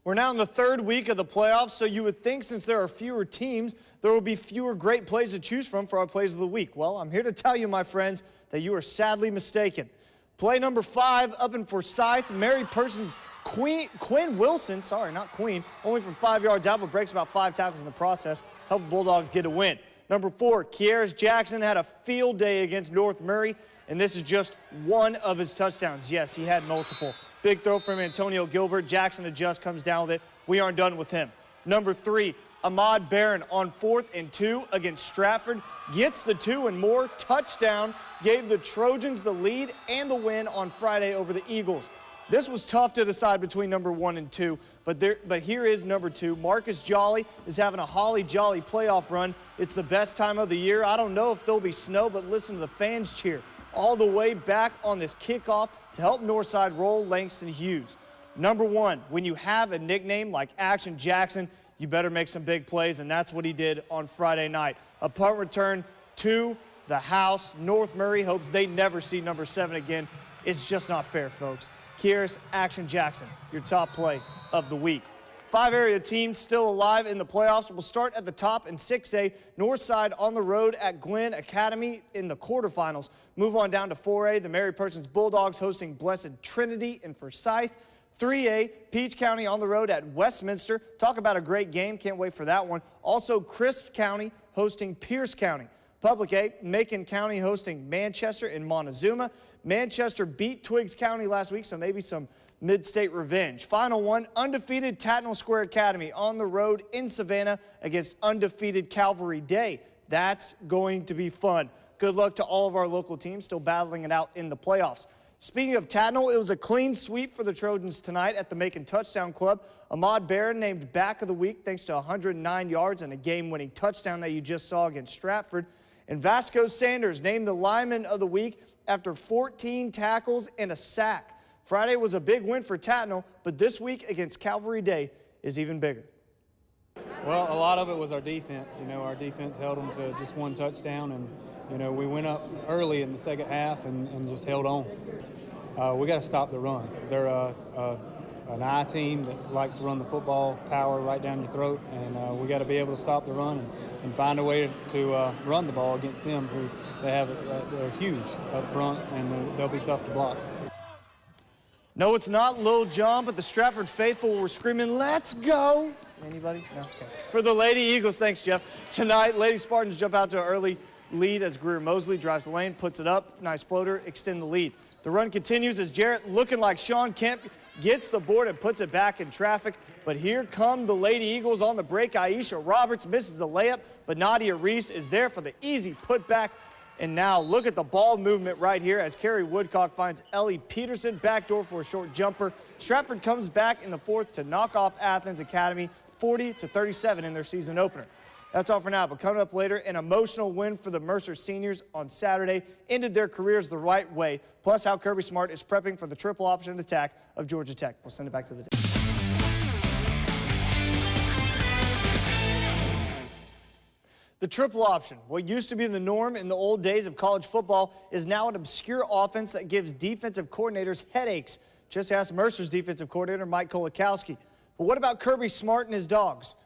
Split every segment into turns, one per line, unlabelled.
We're now in the third week of the playoffs, so you would think since there are fewer teams, there will be fewer great plays to choose from for our plays of the week. Well, I'm here to tell you, my friends, that you are sadly mistaken. Play number 5 up in Forsyth, Mary Persons Quinn Wilson, only from 5 yards out, but breaks about 5 tackles in the process, helped Bulldogs get a win. Number 4, Kieras Jackson had a field day against North Murray, and this is just one of his touchdowns. Yes, he had multiple. Big throw from Antonio Gilbert. Jackson adjusts, comes down with it. We aren't done with him. Number 3, Ahmad Barron on 4th and 2 against Stratford. Gets the 2 and more. Touchdown. Gave the Trojans the lead and the win on Friday over the Eagles. This was tough to decide between number 1 and 2, but here is number 2. Marcus Jolly is having a holly jolly playoff run. It's the best time of the year. I don't know if there'll be snow, but listen to the fans cheer all the way back on this kickoff to help Northside roll Langston Hughes. Number 1, when you have a nickname like Action Jackson, you better make some big plays, and that's what he did on Friday night. A punt return to the house. North Murray hopes they never see number 7 again. It's just not fair, folks. Kieras Action Jackson, your top play of the week. 5 area teams still alive in the playoffs. We'll start at the top in 6A. Northside on the road at Glenn Academy in the quarterfinals. Move on down to 4A. The Mary Persons Bulldogs hosting Blessed Trinity in Forsyth. 3A, Peach County on the road at Westminster. Talk about a great game. Can't wait for that one. Also, Crisp County hosting Pierce County. Public A, Macon County hosting Manchester in Montezuma. Manchester beat Twiggs County last week, so maybe some mid-state revenge. Final one, undefeated Tatnall Square Academy on the road in Savannah against undefeated Calvary Day. That's going to be fun. Good luck to all of our local teams still battling it out in the playoffs. Speaking of Tatnall, it was a clean sweep for the Trojans tonight at the Macon Touchdown Club. Ahmad Barron named back of the week thanks to 109 yards and a game-winning touchdown that you just saw against Stratford. And Vasco Sanders named the lineman of the week after 14 tackles and a sack. Friday was a big win for Tatnall, but this week against Calvary Day is even bigger.
Well, a lot of it was our defense. Our defense held them to just one touchdown, and, we went up early in the second half and just held on. We got to stop the run. They're an I team that likes to run the football, power right down your throat, and we got to be able to stop the run and find a way to run the ball against them. They're huge up front, and they'll be tough to block.
No, it's not Lil Jon, but the Stratford faithful were screaming, "Let's go!" Anybody? No? Okay. For the Lady Eagles, thanks, Jeff. Tonight, Lady Spartans jump out to an early lead as Greer Mosley drives the lane, puts it up, nice floater, extend the lead. The run continues as Jarrett, looking like Sean Kemp, gets the board and puts it back in traffic. But here come the Lady Eagles on the break. Aisha Roberts misses the layup, but Nadia Reese is there for the easy putback. And now look at the ball movement right here as Carrie Woodcock finds Ellie Peterson backdoor for a short jumper. Stratford comes back in the 4th to knock off Athens Academy 40-37 in their season opener. That's all for now, but coming up later, an emotional win for the Mercer seniors on Saturday ended their careers the right way, plus how Kirby Smart is prepping for the triple option attack of Georgia Tech. We'll send it back to the day. The triple option, what used to be the norm in the old days of college football, is now an obscure offense that gives defensive coordinators headaches. Just ask Mercer's defensive coordinator, Mike Kolakowski. But what about Kirby Smart and his dogs?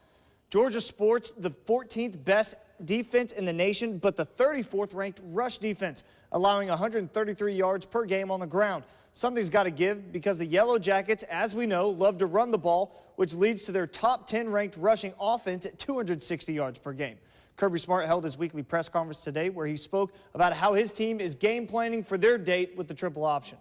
Georgia sports the 14th best defense in the nation, but the 34th ranked rush defense, allowing 133 yards per game on the ground. Something's got to give because the Yellow Jackets, as we know, love to run the ball, which leads to their top 10 ranked rushing offense at 260 yards per game. Kirby Smart held his weekly press conference today where he spoke about how his team is game planning for their date with the triple option.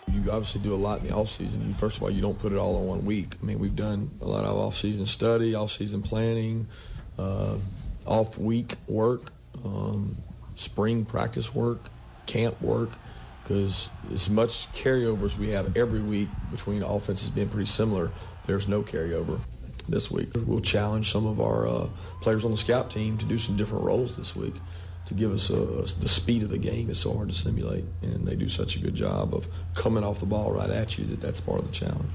You obviously do a lot in the offseason. First of all, you don't put it all in 1 week. I mean, we've done a lot of off-season study, off-season planning, off-week work, spring practice work, camp work, because as much carryover as we have every week between offenses being pretty similar, there's no carryover this week. We'll challenge some of our players on the scout team to do some different roles this week to give us the speed of the game is so hard to simulate, and they do such a good job of coming off the ball right at you that's part of the challenge.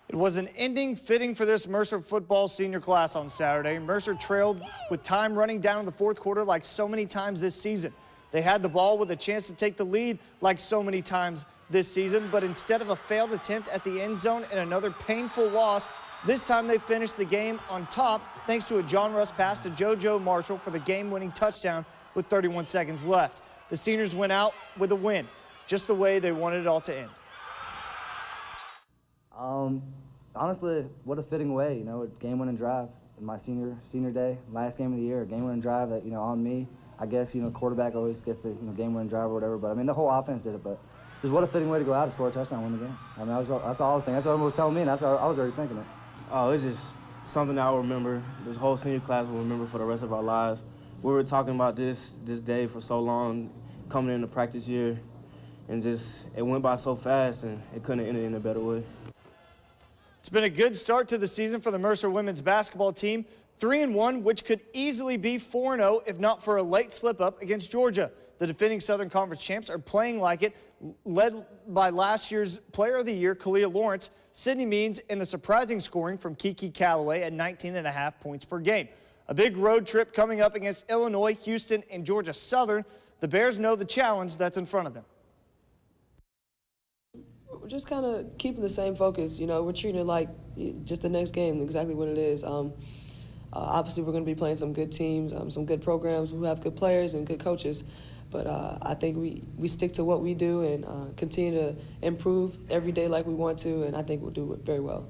It was an ending fitting for this Mercer football senior class on Saturday. Mercer trailed with time running down in the 4th quarter like so many times this season. They had the ball with a chance to take the lead like so many times this season, but instead of a failed attempt at the end zone and another painful loss, this time they finished the game on top thanks to a John Russ pass to JoJo Marshall for the game-winning touchdown with 31 seconds left. The seniors went out with a win, just the way they wanted it all to end.
Honestly, what a fitting way, you know, a game-winning drive in my senior day, last game of the year, a game-winning drive that, you know, on me. I guess, you know, quarterback always gets the, you know, game-winning drive or whatever, but I mean, the whole offense did it, but just what a fitting way to go out and score a touchdown and win the game. I mean, that's all I was thinking. That's what everyone was telling me, and that's how I was already thinking it.
Oh, it's just something that I'll remember. This whole senior class will remember for the rest of our lives. We were talking about this day for so long, coming into practice year, and just it went by so fast, and it couldn't have ended in a better way.
It's been a good start to the season for the Mercer women's basketball team, 3-1, which could easily be 4-0 if not for a late slip-up against Georgia. The defending Southern Conference champs are playing like it, led by last year's Player of the Year, Kalia Lawrence, Sydney Means, and the surprising scoring from Kiki Calloway at 19.5 points per game. A big road trip coming up against Illinois, Houston, and Georgia Southern. The Bears know the challenge that's in front of them.
We're just kind of keeping the same focus. You know, we're treating it like just the next game, exactly what it is. Obviously, we're going to be playing some good teams, some good programs who have good players and good coaches. But I think we stick to what we do and continue to improve every day like we want to, and I think we'll do it very well.